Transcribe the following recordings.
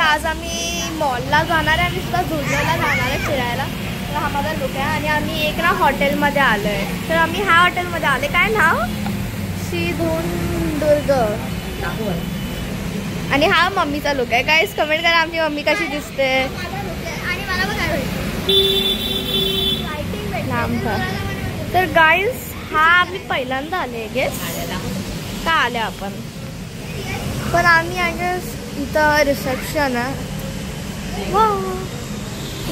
आज आम्ही मॉलला जाणार आहे आणि सुद्धा झुडला जाणार आहे फिरायला. तर हा माझा लुक आहे आणि आम्ही एक ना हॉटेलमध्ये आलो आहे. तर आम्ही ह्या हॉटेलमध्ये आले. काय नाव? सिंधुदुर्ग. आणि हा मम्मीचा लुक आहे. गाईस कमेंट करा आमची मम्मी कशी दिसते. आणि मला पण काय तर गाईस हा आम्ही पहिल्यांदा आले गेस का आले आपण. पण आम्ही आय गेस इथं रिसेप्शन आहे.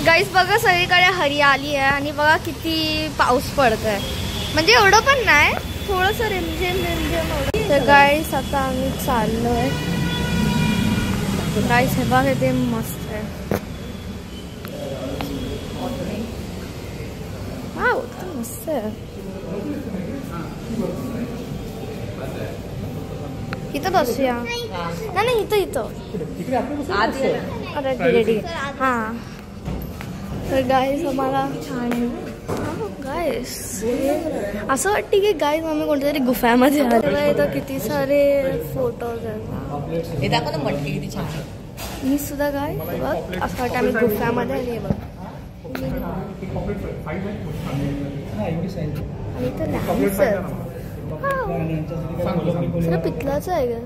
गाईस बघा सगळीकडे हरियाली आहे आणि बघा किती पाऊस पडतोय. म्हणजे एवढं पण नाही, थोडंसं रिमझिम रिमझिम. तर गाईस आता आम्ही चाललोय. गाईस हे बघा ते मस्त आहे. वाव मस्त आहे. इथं बसूया. नाही इथं इथं रेडी. हां तर गाईस आम्हाला छान आहे. गाईस असं वाटतं की गाईस आम्ही कोणत्या तरी गुफामध्ये आलो. इथं किती सारे फोटोज आहेत. हे दाखव ना मटकी किती छान आहे. मी सुद्धा काय बघ असं वाटतं आम्ही गुफामध्ये आली बघ. आणि इथं लॅम्प्स आहेत. सगळं पितलाचं आहे का.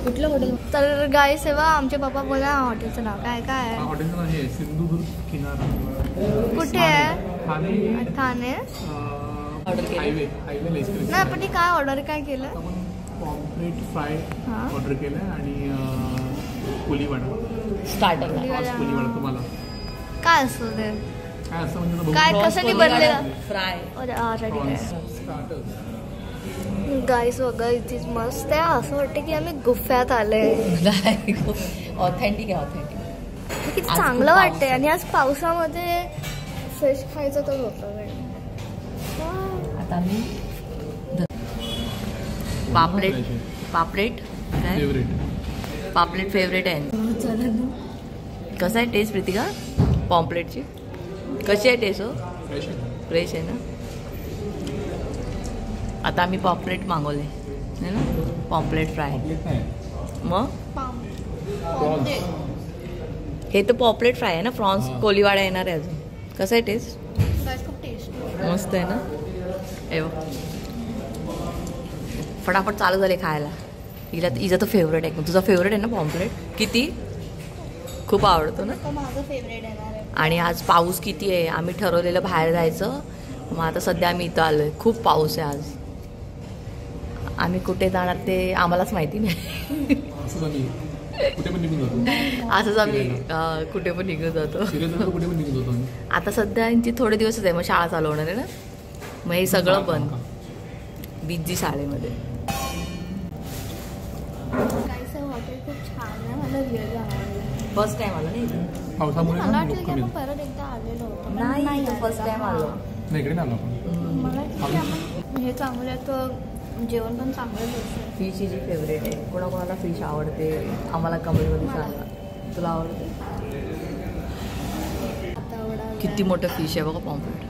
कुठलं हॉटेल. तर गाईस सेवा आमचे पप्पा बोला हॉटेलचं नाव काय काय आहे. हॉटेलचं नाव आहे सिंधुदुर्ग किनारा. कुठे आहे. ठाणे. नाही आपण काय ऑर्डर काय केलं. पॉम्फ्रेट फ्राय ऑर्डर केलं आणि कोलीवाडा स्टार्टर. कोलीवाडा तुम्हाला काय असतं ते. काय असं म्हणजे काय कशाने बनलेलं. फ्राय. गाईस वगैरे इथे मस्त आहे. असं वाटतं की आम्ही गुफ्यात आलोय. ऑथेंटिक आहे. ऑथेंटिक किती चांगलं वाटतंय. आणि आज पावसामध्ये फिश खायचं तर होतं. आता मी पापलेट. पापलेट काय पापलेट फेवरेट आहे. कसं आहे टेस्ट प्रीतिका पॉम्प्लेटची. कशी आहे टेस्ट. हो फ्रेश आहे ना. आता आम्ही पॉम्प्लेट मागवले है ना. Pomfret fry. मग हे तर पॉम्प्लेट फ्राय आहे ना. प्रॉन्स कोलीवाडा येणार आहे अजून. कसं आहे टेस्ट. मस्त आहे ना. हे फटाफट चालू झाले खायला. हिचं तर फेवरेट आहे. तुझा फेवरेट आहे ना पॉम्प्लेट. किती खूप आवडतो ना. माझं फेवरेट आहे. आणि आज पाऊस किती आहे. आम्ही ठरवलेलं बाहेर जायचं. मग आता सध्या आम्ही इथं आलोय. खूप पाऊस आहे आज. आम्ही कुठे जाणार ते आम्हालाच माहिती नाही. असंच आम्ही कुठे पण निघून जातो. आता सध्या यांची थोडे दिवसच आहे. मग शाळा चालू होणार आहे ना. मग हे सगळं बंद. बिझी शाळेमध्ये. हॉटेल खूप छान आहे. मला फर्स्ट टाइम आलो नाही. पावसामुळे परत एकदा आलेलो होतो. नाही फर्स्ट टाइम आलो. मला हे चांगलं आहे. तर जेवण पण चांगलं आहे. फिश ही जी फेवरेट आहे. कोणाकोणाला फिश आवडते आम्हाला कमेंटमध्ये सांगा. तुला आवडते. किती मोठं फिश आहे बघा पॉम्प्लेट.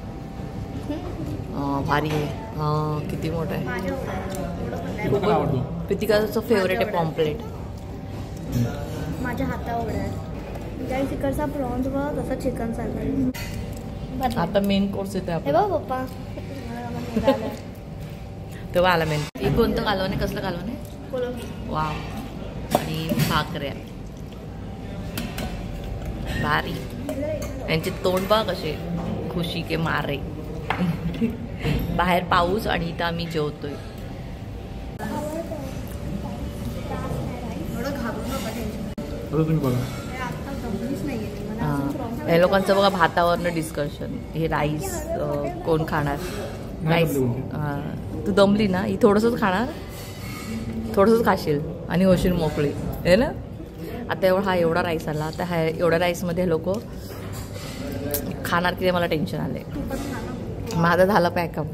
भारी आहे. किती मोठं आहे. प्रीतिकाचं फेवरेट आहे पॉम्प्लेट. माझ्या हातावर आहे. काही तिकडचा प्रॉन्स बघा तसा चिकन चाललंय. आता मेन कोर्स येते हे बघ पप्पा तेव्हा आला मेन. हे कोणतं कालवण आहे. कसलं कालवण आहे. वाव. आणि भाकऱ्या भारी. यांचे तोंड बघ कसे खुशी के मारे. बाहेर पाऊस आणि इथं आम्ही जेवतोय. या लोकांचं बघा भातावरनं डिस्कशन. हे राईस कोण खाणार. राईस तू दमली ना. ही थोडंसंच खाणार. थोडंसंच खाशील आणि होशील मोकळी आहे ना. आता एवढा राईस आला. आता ह्या एवढ्या राईसमध्ये लोक खाणार की मला टेन्शन आले. माझं झालं पॅकअप.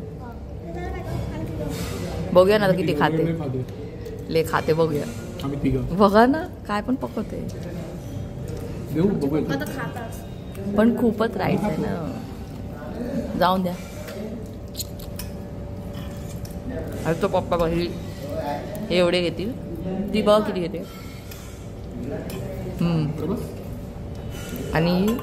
बघूया ना किती खाते. ले खाते बघूया. बघा ना काय पण पकवते. पण खूपच राईस आहे ना. जाऊन द्या. आणि तो पप्पा बघी हे एवढे घेतील. ती बघ किती घेते. आणि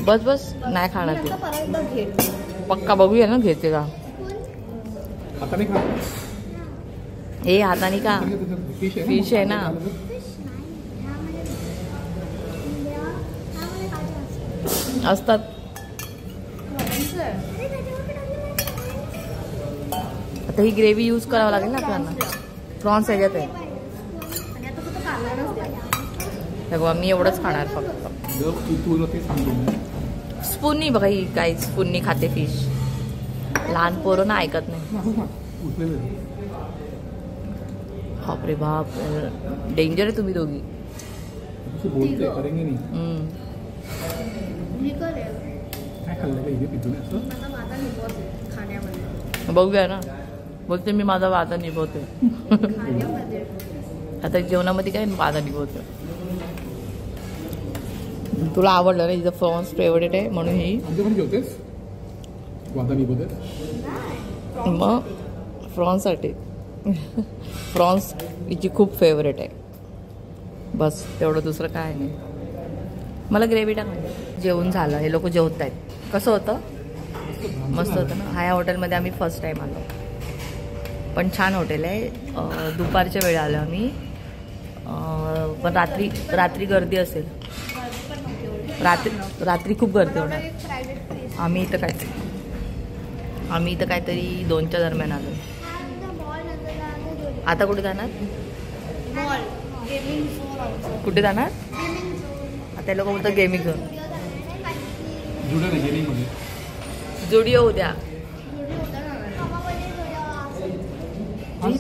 बस बस नाही खाणार ते. पक्का बघूया ना घेते का. हे हाताने का फिश आहे ना. असतात. आता ही ग्रेव्ही यूज करावं लागेल ना आपल्याला. प्रॉन्स ह्याच्यात आहे. बघा मी एवढंच खाणार फक्त. स्पूननी बघा ही काय स्पूननी खाते फिश. लहान पोरं ना ऐकत नाही. बापरे बाप डेंजर आहे तुम्ही दोघी. बघूया ना. बोलते मी माझा वादा निभवते. आता जेवणामध्ये काय वादा निभवते. तुला आवडलं ना. हिचं प्रॉन्स फेवरेट आहे म्हणून ही. मग प्रॉन्ससाठी प्रॉन्स हिची खूप फेवरेट आहे. बस तेवढं दुसरं काय नाही. मला ग्रेव्ही टाक. जेवण झालं. हे लोक जेवत आहेत. कसं होतं. मस्त होतं ना. ह्या हॉटेलमध्ये आम्ही फर्स्ट टाईम आलो. पण छान हॉटेल आहे. दुपारच्या वेळा आलो आम्ही. पण रात्री गर्दी असेल. रात्री खूप गर्दी होणार. आम्ही इथं काहीतरी 2च्या दरम्यान आलो. आता कुठे जाणार. कुठे जाणार आता. लोक बोलतात गेमिंग झोन. जुडिओ उद्या.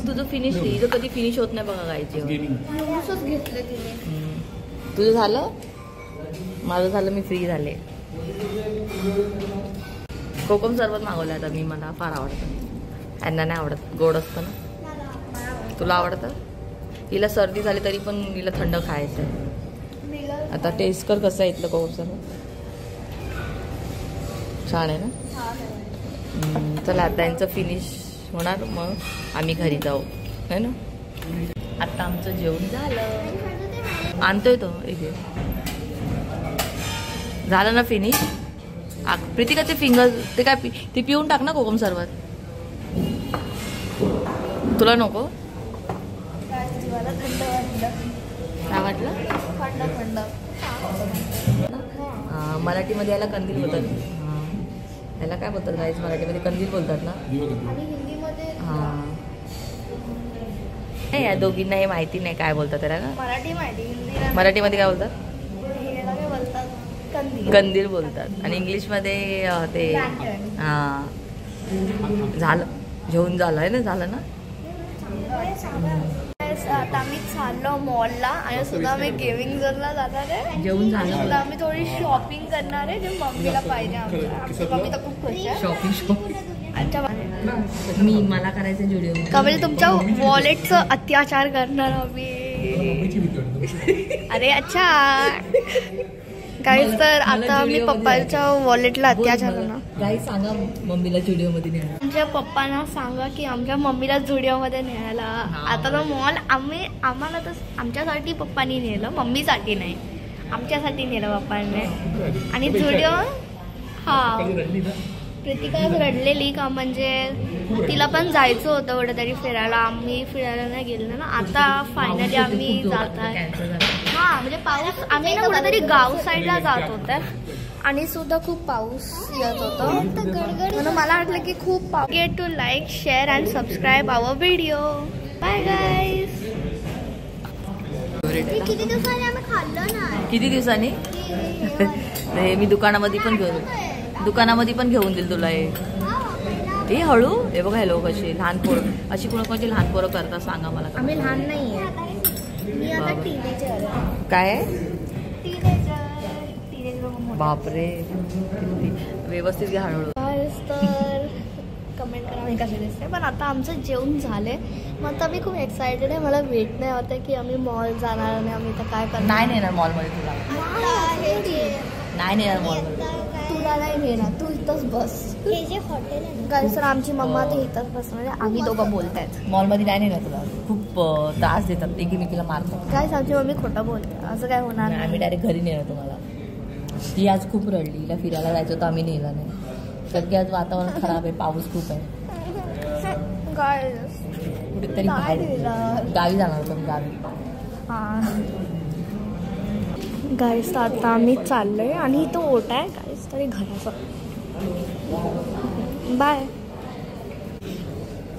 तुझं फिनिश. इथं कधी फिनिश होत नाही बघा गायची. तुझं झालं. माझं झालं. मी फ्री झाले. कोकम सरबत मागवलं आता मी. मला फार आवडतं. यांना नाही आवडत. गोड असतं ना. तुला आवडतं. हिला सर्दी झाली तरी पण हिला थंड खायचं. आता टेस्ट कर कसं आहे इथलं कोकम सरबत. छान आहे ना. चला आता यांचं फिनिश होणार मग आम्ही घरी जाऊ है ना. आता आमचं जेवण झालं. आणतोय तो इथे. झालं ना फिनिश. प्रीतिकाचे फिंगर ते काय ते पिऊन टाक ना कोकम सरबत. तुला नको. काय वाटलं. मराठीमध्ये याला कंदील बोलतात. याला काय बोलतात गाईज. मराठीमध्ये कंदील बोलतात ना. हां नाही या दोघींना हे माहिती नाही काय बोलतात त्याला ना. मराठीमध्ये काय बोलतात. कंदील बोलतात. आणि इंग्लिशमध्ये ते हां. झालं जेवण झालं आहे ना. झालं ना. आता आम्ही चाललो मॉलला आणि सुद्धा आम्ही गेमिंग झोनला जाणार आहे. जेवण झालं. आम्ही थोडी शॉपिंग करणार आहे. जे मम्मीला पाहिजे. आमची मम्मी तर खूप खुश आहे. शॉपिंग. अच्छा मला करायचं जुडिओ. का म्हणजे तुमच्या वॉलेटचं अत्याचार करणार आम्ही. अरे अच्छा गाईज. तर आता मी पप्पाच्या वॉलेटला अत्याचार करणार. गाईज सांगा मम्मीला जुडिओमध्ये न्यायला. आमच्या पप्पांना सांगा की आमच्या मम्मीला जुडिओमध्ये न्यायला. आता तर मॉल आम्हाला तर आमच्यासाठी पप्पांनी नेलं. मम्मीसाठी नाही. आमच्यासाठी नेलं पप्पांनी. आणि जुडिओ प्रीतिका रडलेली का म्हणजे तिला पण जायचं होतं कुठेतरी फिरायला. आम्ही फिरायला नाही गेलो ना. आता फायनली आम्ही जात आहे. म्हणजे पाऊस. आम्ही ना कुठेतरी गाव साईडला जात होतो आणि सुद्धा खूप पाऊस येत होता. म्हणून मला वाटलं की खूप पाऊस. Get to like share and subscribe our video. Bye guys. किती दिवसांनी मी दुकानामध्ये पण घेऊन देईल तुला. हे हळू. हे बघा हॅलो कशी लहान पोरं अशी कोणाकोणाची लहान पोरं करतात सांगा मला. आम्ही लहान नाहीये. काय बापरे. व्यवस्थित घ्या हळूहळू. तर कमेंट करा मी कसे दिसते. पण आता आमचं जेवण झालंय. मग आता मी खूप एक्सायटेड आहे. मला वेट नाही होतं की आम्ही मॉल जाणार आणि आम्ही तर काय करणार. नाही नेणार मॉलमध्ये तुला. नाही नेणार मॉलमध्ये. तुला नाही नेणार, तू इथंच बस. हे जे हॉटेल आहे गाईस तर आमची मम्मा ते इथंच बस, म्हणजे आम्ही दोघं बोलतायत. मॉलमध्ये नाही नेणार तुला, खूप त्रास देतात, एकमेकीला मारतात. गाईस आमची मम्मी खोटं बोलते, असं काय होणार आणि नाही. आम्ही डायरेक्ट घरी नेणार तुम्हाला. ती आज खूप रडली, हिला फिरायला जायचं होतं, आम्ही नेलं नाही. सध्या आज वातावरण खराब आहे, पाऊस खूप आहे. गाईस कुठेतरी बाहेर गावी जाणार होतो, गावी. गाईस आता आम्ही चाललोय आणि इथं ओटा आहे गाईस तरी घराचा. बाय.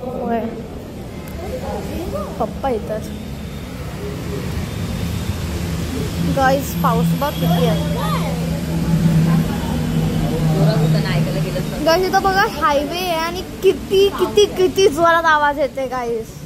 होय पप्पा इथंच. गाईस पाऊस बघ किती आहे. ऐकायला गेलं गाईस इथं बघा हायवे आहे आणि किती किती किती जोरात आवाज येते गाईस.